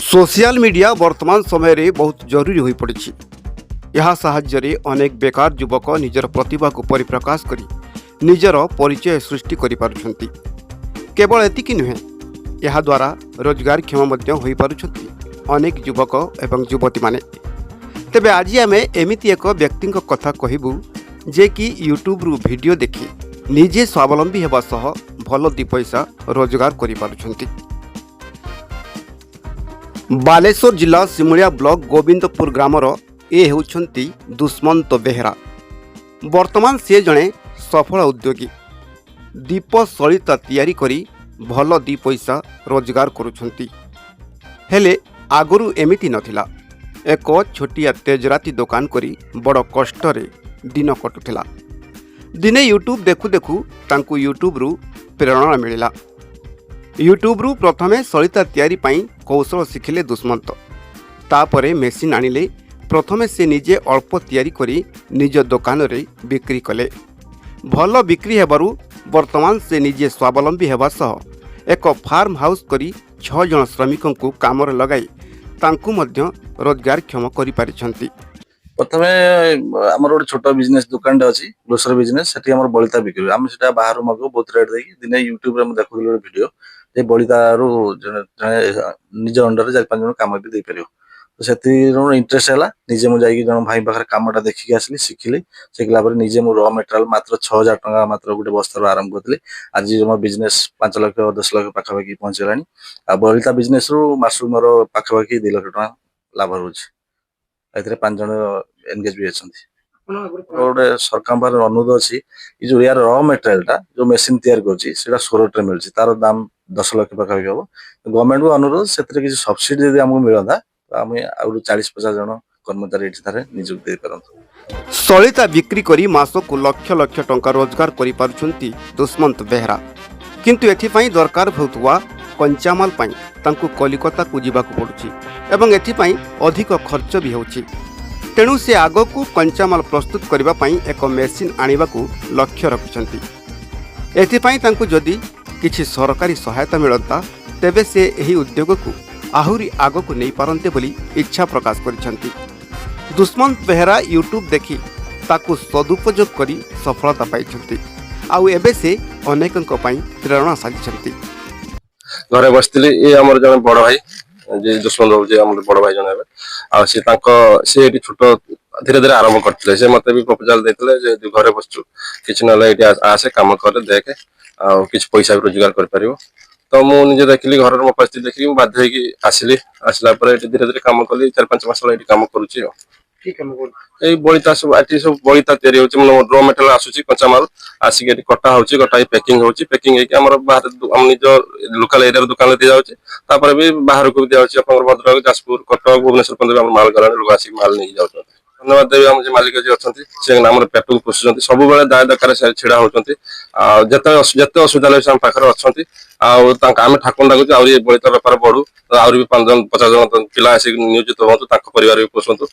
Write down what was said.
Social media वर्तमान समय रे बहुत जरूरी हो पड़ी। यह साहाय्य अनेक बेकार युवक निजर प्रतिभा को परिप्रकाश करी निजर परिचय सृष्टि करि पारुछंती। केवल एतिकी नुहे, यह द्वारा रोजगारक्षम हो पारुछंती अनेक युवक एवं युवती माने। तेबे आज आम एमिति एक व्यक्ति कथा कहबू जे कि यूट्यूब रु वीडियो देखि निजे स्वावलंबी हेबा सह भल दी पैसा रोजगार करि पारुछंती। बालेश्वर जिला सिमुलिया ब्लॉक गोविंदपुर ग्रामर ए हेउछंती दुष्मंत बेहेरा। वर्तमान से जड़े सफल उद्योगी दीप सलिता तैयारी करी भल दी पैसा रोजगार करुछंती। हेले आगुरु एमिति नथिला। एक छोटिया तेजराती दुकान करी बड़ कष्टरे दिन कटुथिला। दिने यूट्यूब देखु देखु तांकु यूट्यूब रु प्रेरणा मिलिला। यूट्यूब रु प्रथमे सलिता तैयारी पाई कौशल शिखिले दुष्मंत। तापरे मेसीन आनिले। प्रथमे से निजे अल्प तैयारी करी निज दुकान रे बिक्री कले। भल बिक्री हेबारु वर्तमान से निजे स्वावलंबी हेबा सह एक फार्म हाउस करी 6 जन श्रमिकों को कामरे लगाई तांकु मध्य रोजगारक्षम करि पारिछंती। प्रथमे आमर गोटे छोट बिजनेस दुकान अच्छी ग्रोसरी बिजनेस से बलिता बिक्री आम से बाहर मगो बहुत रेट देखिए दिने यूट्यूब देखुल गोटे वीडियो जे बलितारू निज अंडर 4-5 जन कम भी देपर तो से इंटरेस्ट है निजे मुझे जन भाई पाखे कमटा देखिक आसली शिखिली शिखला निजे मु र मेटेरियल मात्र 6,000 टका मात्र गोटे बस्तर आरंभ करी। आज मो बिजनेस 5 लाख 10 लाख पाखापाखि पहुंचला। आ बलिता बिजनेस रु मासु मोर पाखापाखि 2 लाख टका लाभ रोचे। 5 जन एनगेज भी अच्छा गोटे सरकार अनुरोध अच्छी जो यार र मेटेरियल टा जो मेसीन तैयार कर सूरत में मिलती तार दाम 10 लाख पाखापाखि हम गवर्नमेंट को अनुरोध से किसी सब्सिडी यदि आमको मिलता तो आम आउट 40-50 जन कर्मचारी नियुक्ति दे पारंतु। सलिता बिक्री करी मासकु लक्ष लक्ष टंका रोजगार करि पारुछंती दुष्मंत बेहेरा। किंतु एथिपाई दरकार होतुवा कंचामाल पाई तांकु कलिकता को जीवाकु पड़ुछि एवं एथिपाई अधिक खर्च भी होछि। तेणु से आगकु कंचामाल प्रस्तुत करबा पाई एक मेसीन आनिबाकु लक्ष्य रखिछंती। एथिपाई तांकु जदि किछि सरकारी सहायता मिलता तेबे से एही उद्योग को आहुरी आगकु नहीं पारंते बोली इच्छा प्रकाश करिछंती। दुष्मंत बेहेरा यूट्यूब देखि ताकु सदुपयोग करी सफलता पाइछंती। आउ एबे से अनेकंक पई प्रेरणा साजिछंती। घरे बसथिले ए हमर जने बड़ भाई जे दुष्मंत बाबू जे हमर बड़ भाई जने हेबे आ से तांको से एटी छोट धीरे धीरे आरंभ करथिले। से मते भी प्रपोजल देथिले जे घरे बसछु किछ न एटी आसे काम करे देखे आ किछ पैसा भी रोजगार कर परिबो। तो मु निजे देखली घर मो परिस्थिति देखली मु बाध्य होई आसिली। आसला पर एटी धीरे धीरे काम करली 4-5 मास एटी काम करूची। ठीक है ए बलिता सब आटी सब बलिता तयारी होची र मेटेरियल आसुची कच्चा माल आसिक एटी कटा होची कटा पैकिंग होची पैकिंग हेकी हमर बाहर हम निज लोकल एरिया दुकान दे जाउची तापर भी बाहर को दिया होची अपन भद्रक जाजपुर कटक भुवनेश्वर पंद्र हमर माल गला लोग आसिक माल नहीं जाउछन। धन्यवाद देवी हम जे मालिक जे अछंती से नाम पेट को पोषुचंती सब बेले दाय दरकार से छिड़ा होचंती आ जते असुविधा ले हम पाखर अछंती आ आम ठाकुर डाकुची आउरी बलिता व्यापार बढ़ू आउरी भी 5-50 जन पिला आसिक नियोजित होतु ताक परिवार भी पोषंतु।